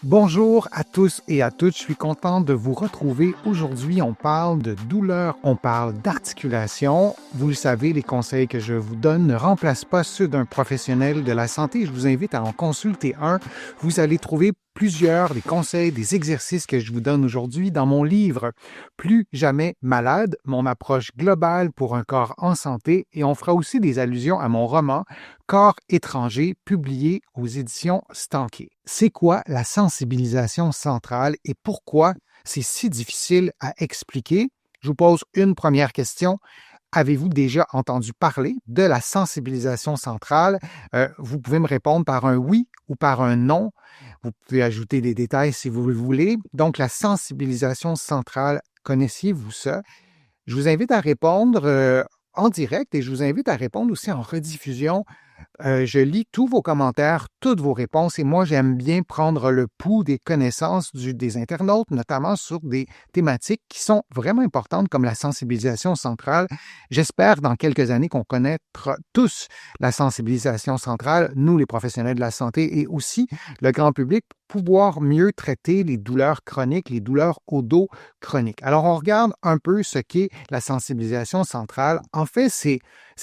Bonjour à tous et à toutes, je suis content de vous retrouver. Aujourd'hui, on parle de douleur, on parle d'articulation. Vous le savez, les conseils que je vous donne ne remplacent pas ceux d'un professionnel de la santé. Je vous invite à en consulter un. Vous allez trouver plusieurs des conseils, des exercices que je vous donne aujourd'hui dans mon livre « Plus jamais malade, mon approche globale pour un corps en santé » et on fera aussi des allusions à mon roman « Corps étranger » publié aux éditions Stanké. C'est quoi la sensibilisation centrale et pourquoi c'est si difficile à expliquer? Je vous pose une première question. Avez-vous déjà entendu parler de la sensibilisation centrale? Vous pouvez me répondre par un oui ou par un non. Vous pouvez ajouter des détails si vous le voulez. Donc, la sensibilisation centrale, connaissiez-vous ça? Je vous invite à répondre en direct et je vous invite à répondre aussi en rediffusion. Je lis tous vos commentaires, toutes vos réponses et moi, j'aime bien prendre le pouls des connaissances des internautes, notamment sur des thématiques qui sont vraiment importantes comme la sensibilisation centrale. J'espère dans quelques années qu'on connaîtra tous la sensibilisation centrale, nous les professionnels de la santé et aussi le grand public, pour pouvoir mieux traiter les douleurs chroniques, les douleurs au dos chroniques. Alors, on regarde un peu ce qu'est la sensibilisation centrale. En fait, c'est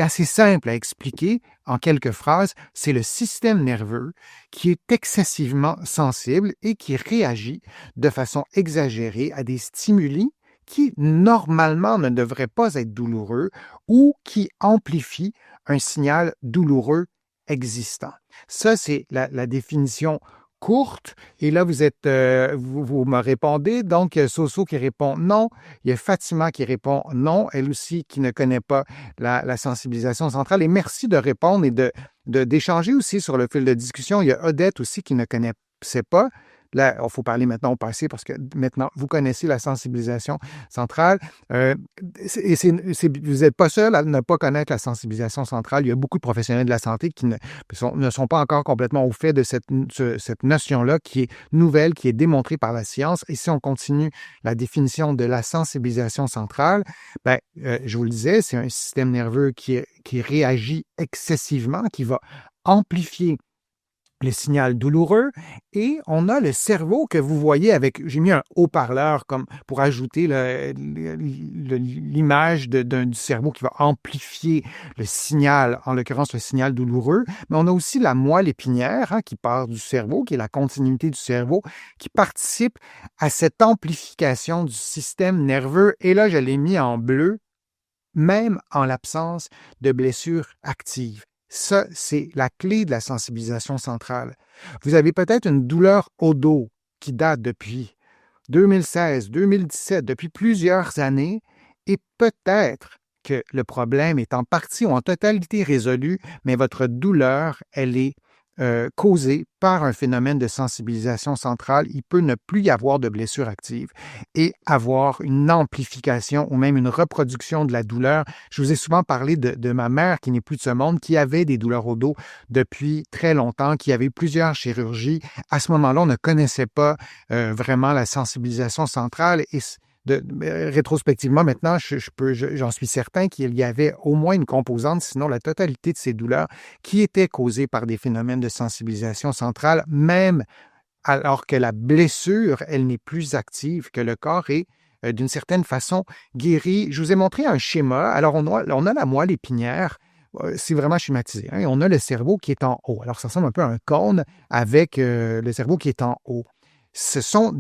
assez simple à expliquer en quelques phrases. C'est le système nerveux qui est excessivement sensible et qui réagit de façon exagérée à des stimuli qui, normalement, ne devraient pas être douloureux ou qui amplifient un signal douloureux existant. Ça, c'est la définition courte. Et là, vous me répondez. Donc, il y a Soso qui répond non. Il y a Fatima qui répond non, elle aussi qui ne connaît pas la sensibilisation centrale. Et merci de répondre et d'échanger aussi sur le fil de discussion. Il y a Odette aussi qui ne connaissait pas. Là, il faut parler maintenant au passé parce que maintenant, vous connaissez la sensibilisation centrale. Vous n'êtes pas seul à ne pas connaître la sensibilisation centrale. Il y a beaucoup de professionnels de la santé qui ne sont pas encore complètement au fait de cette notion-là qui est nouvelle, qui est démontrée par la science. Et si on continue la définition de la sensibilisation centrale, je vous le disais, c'est un système nerveux qui réagit excessivement, qui va amplifier le signal douloureux et on a le cerveau que vous voyez avec, j'ai mis un haut-parleur comme pour ajouter l'image du cerveau qui va amplifier le signal, en l'occurrence le signal douloureux, mais on a aussi la moelle épinière qui part du cerveau, qui est la continuité du cerveau, qui participe à cette amplification du système nerveux et là je l'ai mis en bleu, même en l'absence de blessures actives. Ça, c'est la clé de la sensibilisation centrale. Vous avez peut-être une douleur au dos qui date depuis 2016, 2017, depuis plusieurs années, et peut-être que le problème est en partie ou en totalité résolu, mais votre douleur, elle est causée par un phénomène de sensibilisation centrale. Il peut ne plus y avoir de blessure active et avoir une amplification ou même une reproduction de la douleur. Je vous ai souvent parlé de ma mère qui n'est plus de ce monde, qui avait des douleurs au dos depuis très longtemps, qui avait plusieurs chirurgies. À ce moment-là, on ne connaissait pas vraiment la sensibilisation centrale et rétrospectivement, maintenant, j'en suis certain qu'il y avait au moins une composante, sinon la totalité de ces douleurs, qui étaient causées par des phénomènes de sensibilisation centrale, même alors que la blessure, elle n'est plus active, que le corps est d'une certaine façon guéri. Je vous ai montré un schéma. Alors, on a la moelle épinière. C'est vraiment schématisé. On a le cerveau qui est en haut. Alors, ça ressemble un peu à un cône avec le cerveau qui est en haut. Ce sont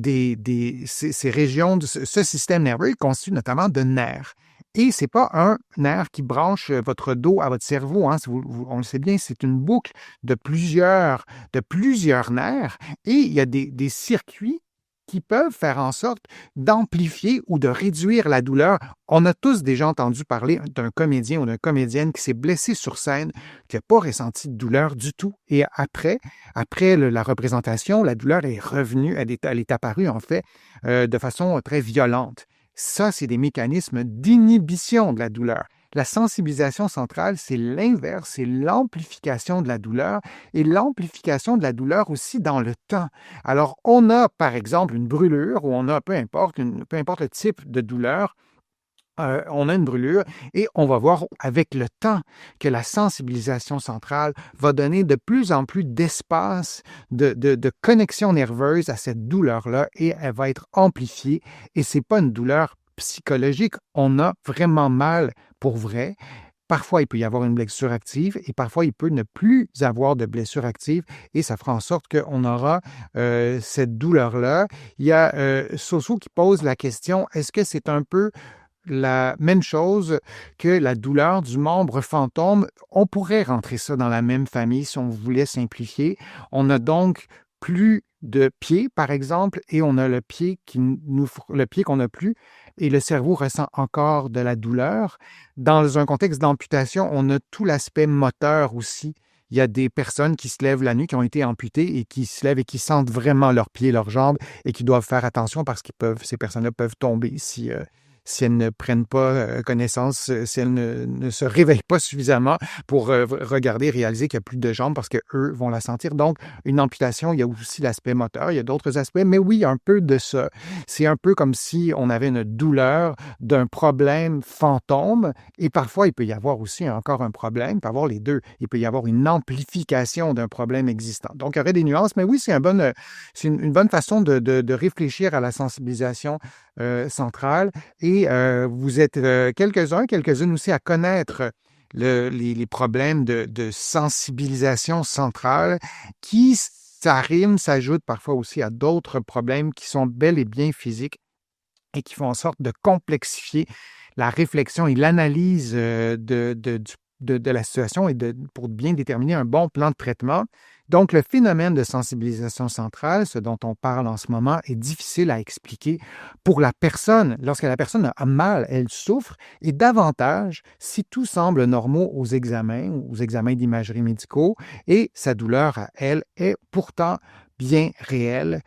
ces régions, ce système nerveux est constitué notamment de nerfs. Et ce n'est pas un nerf qui branche votre dos à votre cerveau. On le sait bien, c'est une boucle de plusieurs nerfs. Et il y a des circuits qui peuvent faire en sorte d'amplifier ou de réduire la douleur. On a tous déjà entendu parler d'un comédien ou d'une comédienne qui s'est blessé sur scène, qui n'a pas ressenti de douleur du tout. Et après la représentation, la douleur est revenue, elle est apparue en fait de façon très violente. Ça, c'est des mécanismes d'inhibition de la douleur. La sensibilisation centrale, c'est l'inverse, c'est l'amplification de la douleur et l'amplification de la douleur aussi dans le temps. Alors, on a par exemple une brûlure ou on a peu importe le type de douleur, on a une brûlure et on va voir avec le temps que la sensibilisation centrale va donner de plus en plus d'espace, de connexion nerveuse à cette douleur-là et elle va être amplifiée. Et c'est pas une douleur psychologique. On a vraiment mal pour vrai. Parfois, il peut y avoir une blessure active et parfois, il peut ne plus avoir de blessure active et ça fera en sorte qu'on aura cette douleur-là. Il y a Soso qui pose la question, est-ce que c'est un peu la même chose que la douleur du membre fantôme? On pourrait rentrer ça dans la même famille si on voulait simplifier. On a donc plus de pied, par exemple, et on a le pied le pied qu'on n'a plus, et le cerveau ressent encore de la douleur. Dans un contexte d'amputation, on a tout l'aspect moteur aussi. Il y a des personnes qui se lèvent la nuit, qui ont été amputées et qui se lèvent et qui sentent vraiment leurs pieds, leurs jambes et qui doivent faire attention parce ces personnes-là peuvent tomber si elles ne prennent pas connaissance, si elles ne se réveillent pas suffisamment pour regarder et réaliser qu'il n'y a plus de jambes parce qu'eux vont la sentir. Donc, une amputation, il y a aussi l'aspect moteur, il y a d'autres aspects, mais oui, il y a un peu de ça. C'est un peu comme si on avait une douleur d'un problème fantôme et parfois, il peut y avoir aussi encore un problème, il peut y avoir les deux. Il peut y avoir une amplification d'un problème existant. Donc, il y aurait des nuances, mais oui, c'est une bonne façon de réfléchir à la sensibilisation centrale. Et vous êtes quelques-unes aussi à connaître les problèmes de sensibilisation centrale qui s'ajoutent parfois aussi à d'autres problèmes qui sont bel et bien physiques et qui font en sorte de complexifier la réflexion et l'analyse de la situation et pour bien déterminer un bon plan de traitement. Donc, le phénomène de sensibilisation centrale, ce dont on parle en ce moment, est difficile à expliquer pour la personne. Lorsque la personne a mal, elle souffre, et davantage si tout semble normal aux examens d'imagerie médicaux, et sa douleur à elle est pourtant bien réelle.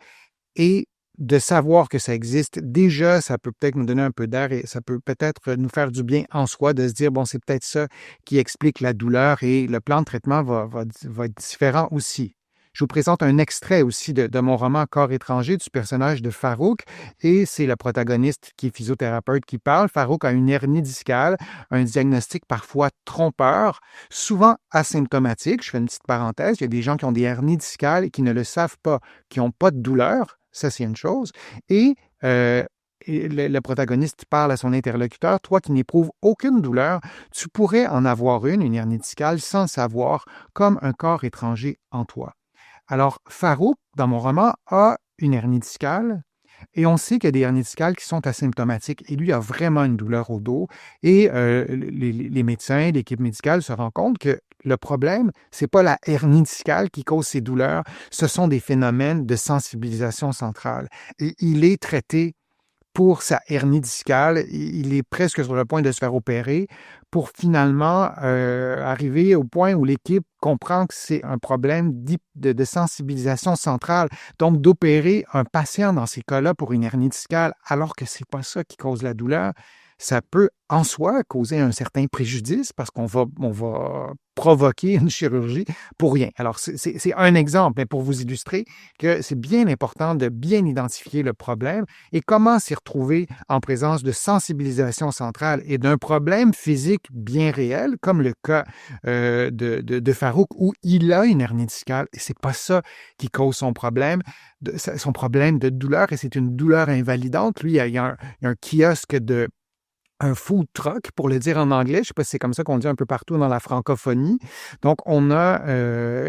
Et de savoir que ça existe, déjà, ça peut peut-être nous donner un peu d'air et ça peut peut-être nous faire du bien en soi de se dire, bon, c'est peut-être ça qui explique la douleur et le plan de traitement va être différent aussi. Je vous présente un extrait aussi de mon roman Corps étranger du personnage de Farouk et c'est le protagoniste qui est physiothérapeute qui parle. Farouk a une hernie discale, un diagnostic parfois trompeur, souvent asymptomatique. Je fais une petite parenthèse, il y a des gens qui ont des hernies discales et qui ne le savent pas, qui n'ont pas de douleur. Ça, c'est une chose. Et le protagoniste parle à son interlocuteur. Toi qui n'éprouves aucune douleur, tu pourrais en avoir une hernie discale, sans le savoir, comme un corps étranger en toi. Alors, Farouk, dans mon roman, a une hernie discale et on sait qu'il y a des hernies discales qui sont asymptomatiques et lui a vraiment une douleur au dos et les médecins, l'équipe médicale se rend compte que le problème, c'est pas la hernie discale qui cause ces douleurs, ce sont des phénomènes de sensibilisation centrale. Et il est traité pour sa hernie discale. Il est presque sur le point de se faire opérer pour finalement arriver au point où l'équipe comprend que c'est un problème de sensibilisation centrale. Donc, d'opérer un patient dans ces cas-là pour une hernie discale, alors que c'est pas ça qui cause la douleur, ça peut en soi causer un certain préjudice parce qu'on va provoquer une chirurgie pour rien. Alors, c'est un exemple, mais pour vous illustrer que c'est bien important de bien identifier le problème et comment s'y retrouver en présence de sensibilisation centrale et d'un problème physique bien réel, comme le cas de Farouk, où il a une hernie discale et c'est pas ça qui cause son problème de douleur, et c'est une douleur invalidante. Lui, il y a un kiosque un food truck, pour le dire en anglais. Je ne sais pas si c'est comme ça qu'on dit un peu partout dans la francophonie. Donc,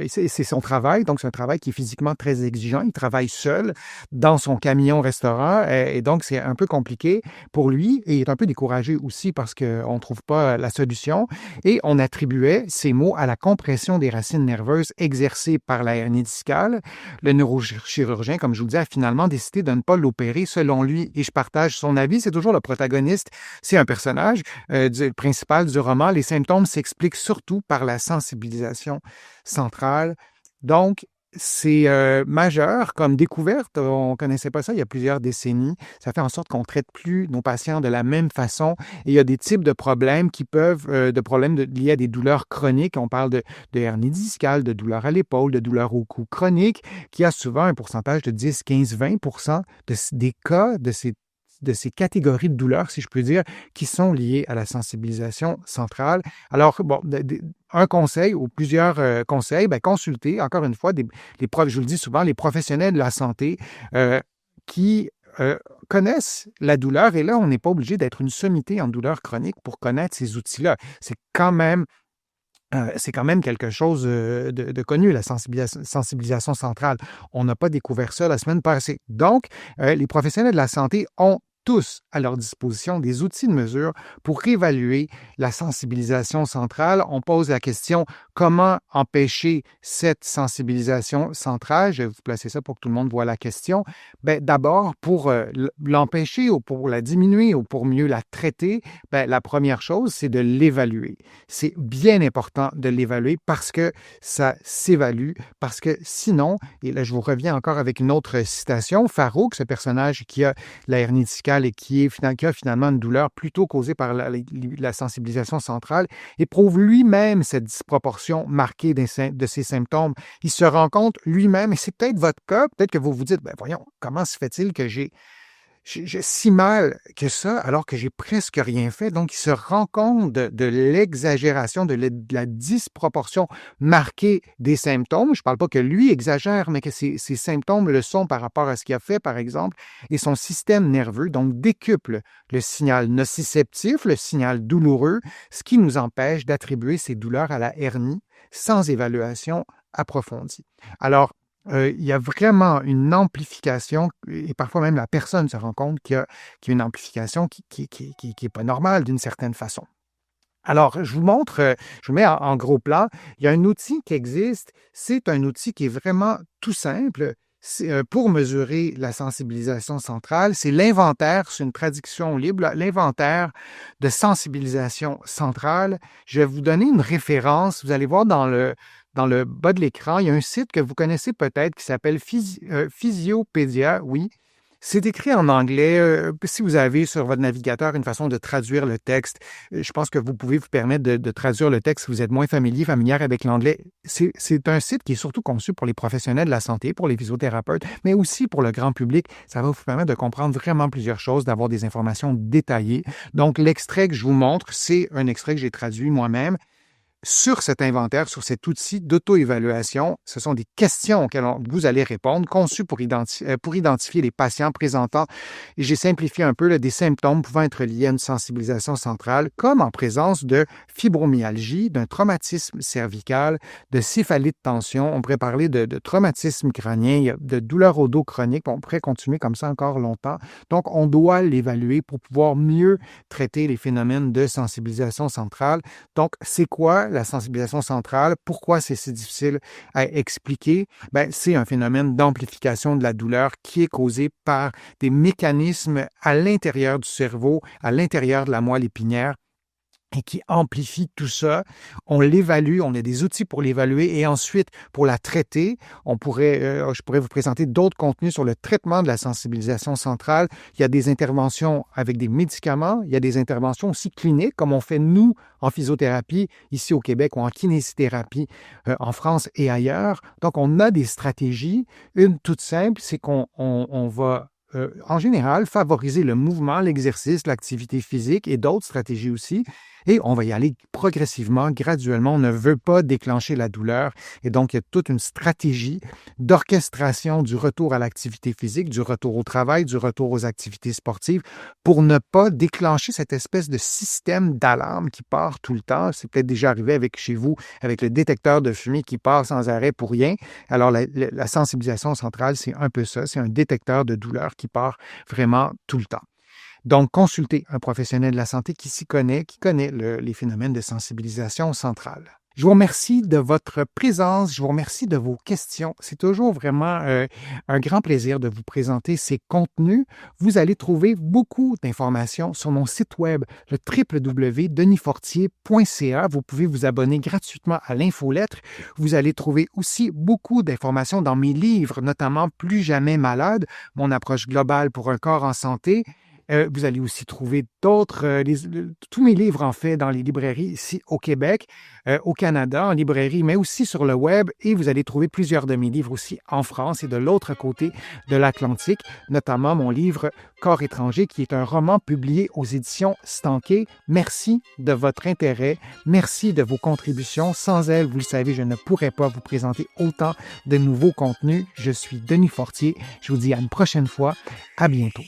c'est son travail. Donc, c'est un travail qui est physiquement très exigeant. Il travaille seul dans son camion-restaurant et donc, c'est un peu compliqué pour lui et il est un peu découragé aussi parce qu'on ne trouve pas la solution. Et on attribuait ces mots à la compression des racines nerveuses exercée par la hernie discale. Le neurochirurgien, comme je vous le dis, a finalement décidé de ne pas l'opérer selon lui et je partage son avis. C'est toujours le protagoniste. C'est un personnage principal du roman. Les symptômes s'expliquent surtout par la sensibilisation centrale. Donc, c'est majeur comme découverte. On ne connaissait pas ça il y a plusieurs décennies. Ça fait en sorte qu'on ne traite plus nos patients de la même façon. Et il y a des types de problèmes qui peuvent, liés à des douleurs chroniques. On parle de hernie discale, de douleurs à l'épaule, de douleurs au cou chronique, qui a souvent un pourcentage de 10, 15, 20% des cas de ces de ces catégories de douleurs, si je peux dire, qui sont liées à la sensibilisation centrale. Alors, bon, un conseil ou plusieurs conseils, ben, consultez, encore une fois, je vous le dis souvent, les professionnels de la santé qui connaissent la douleur. Et là, on n'est pas obligé d'être une sommité en douleur chronique pour connaître ces outils-là. C'est quand même quelque chose de connu, la sensibilisation centrale. On n'a pas découvert ça la semaine passée. Donc, les professionnels de la santé ont tous à leur disposition des outils de mesure pour évaluer la sensibilisation centrale. On pose la question, comment empêcher cette sensibilisation centrale? Je vais vous placer ça pour que tout le monde voit la question. Bien, d'abord, pour l'empêcher ou pour la diminuer ou pour mieux la traiter, bien, la première chose, c'est de l'évaluer. C'est bien important de l'évaluer parce que ça s'évalue, parce que sinon, et là, je vous reviens encore avec une autre citation, Farouk, ce personnage qui a la hernie discale et qui a finalement une douleur plutôt causée par la sensibilisation centrale, éprouve lui-même cette disproportion marquée de ses symptômes. Il se rend compte lui-même, et c'est peut-être votre cas, peut-être que vous vous dites, ben voyons, comment se fait-il que j'ai si mal que ça, alors que j'ai presque rien fait. Donc, il se rend compte de l'exagération, de la disproportion marquée des symptômes. Je ne parle pas que lui exagère, mais que ses symptômes le sont par rapport à ce qu'il a fait, par exemple. Et son système nerveux, donc, décuple le signal nociceptif, le signal douloureux, ce qui nous empêche d'attribuer ces douleurs à la hernie sans évaluation approfondie. Alors, il y a vraiment une amplification et parfois même la personne se rend compte qu'il y a une amplification qui est pas normale d'une certaine façon. Alors, je vous montre, je vous mets en gros plan. Il y a un outil qui existe. C'est un outil qui est vraiment tout simple. Pour mesurer la sensibilisation centrale, c'est l'inventaire, c'est une traduction libre, l'inventaire de sensibilisation centrale. Je vais vous donner une référence. Vous allez voir dans le bas de l'écran, il y a un site que vous connaissez peut-être qui s'appelle Physiopédia, oui. C'est écrit en anglais. Si vous avez sur votre navigateur une façon de traduire le texte, je pense que vous pouvez vous permettre de traduire le texte si vous êtes moins familière avec l'anglais. C'est un site qui est surtout conçu pour les professionnels de la santé, pour les physiothérapeutes, mais aussi pour le grand public. Ça va vous permettre de comprendre vraiment plusieurs choses, d'avoir des informations détaillées. Donc, l'extrait que je vous montre, c'est un extrait que j'ai traduit moi-même. Sur cet inventaire, sur cet outil d'auto-évaluation, ce sont des questions auxquelles vous allez répondre, conçues pour identifier les patients présentant, et j'ai simplifié un peu, des symptômes pouvant être liés à une sensibilisation centrale, comme en présence de fibromyalgie, d'un traumatisme cervical, de céphalite tension. On pourrait parler de traumatisme crânien, de douleurs au dos chronique. On pourrait continuer comme ça encore longtemps. Donc, on doit l'évaluer pour pouvoir mieux traiter les phénomènes de sensibilisation centrale. Donc, c'est quoi la sensibilisation centrale? Pourquoi c'est si difficile à expliquer? Bien, c'est un phénomène d'amplification de la douleur qui est causé par des mécanismes à l'intérieur du cerveau, à l'intérieur de la moelle épinière, et qui amplifie tout ça. On l'évalue, on a des outils pour l'évaluer et ensuite, pour la traiter, je pourrais vous présenter d'autres contenus sur le traitement de la sensibilisation centrale. Il y a des interventions avec des médicaments, il y a des interventions aussi cliniques, comme on fait nous en physiothérapie ici au Québec ou en kinésithérapie en France et ailleurs. Donc, on a des stratégies. Une toute simple, c'est qu'on va en général, favoriser le mouvement, l'exercice, l'activité physique et d'autres stratégies aussi. Et on va y aller progressivement, graduellement. On ne veut pas déclencher la douleur. Et donc, il y a toute une stratégie d'orchestration du retour à l'activité physique, du retour au travail, du retour aux activités sportives pour ne pas déclencher cette espèce de système d'alarme qui part tout le temps. C'est peut-être déjà arrivé chez vous, avec le détecteur de fumée qui part sans arrêt pour rien. Alors, la sensibilisation centrale, c'est un peu ça. C'est un détecteur de douleur qui part vraiment tout le temps. Donc, consultez un professionnel de la santé qui s'y connaît, qui connaît les phénomènes de sensibilisation centrale. Je vous remercie de votre présence, je vous remercie de vos questions. C'est toujours vraiment un grand plaisir de vous présenter ces contenus. Vous allez trouver beaucoup d'informations sur mon site web, le www.denisfortier.ca. Vous pouvez vous abonner gratuitement à l'infolettre. Vous allez trouver aussi beaucoup d'informations dans mes livres, notamment Plus jamais malade, mon approche globale pour un corps en santé, Vous allez aussi trouver d'autres, tous mes livres, en fait, dans les librairies ici au Québec, au Canada, en librairie, mais aussi sur le web. Et vous allez trouver plusieurs de mes livres aussi en France et de l'autre côté de l'Atlantique, notamment mon livre Corps étranger, qui est un roman publié aux éditions Stanquet. Merci de votre intérêt. Merci de vos contributions. Sans elles, vous le savez, je ne pourrais pas vous présenter autant de nouveaux contenus. Je suis Denis Fortier. Je vous dis à une prochaine fois. À bientôt.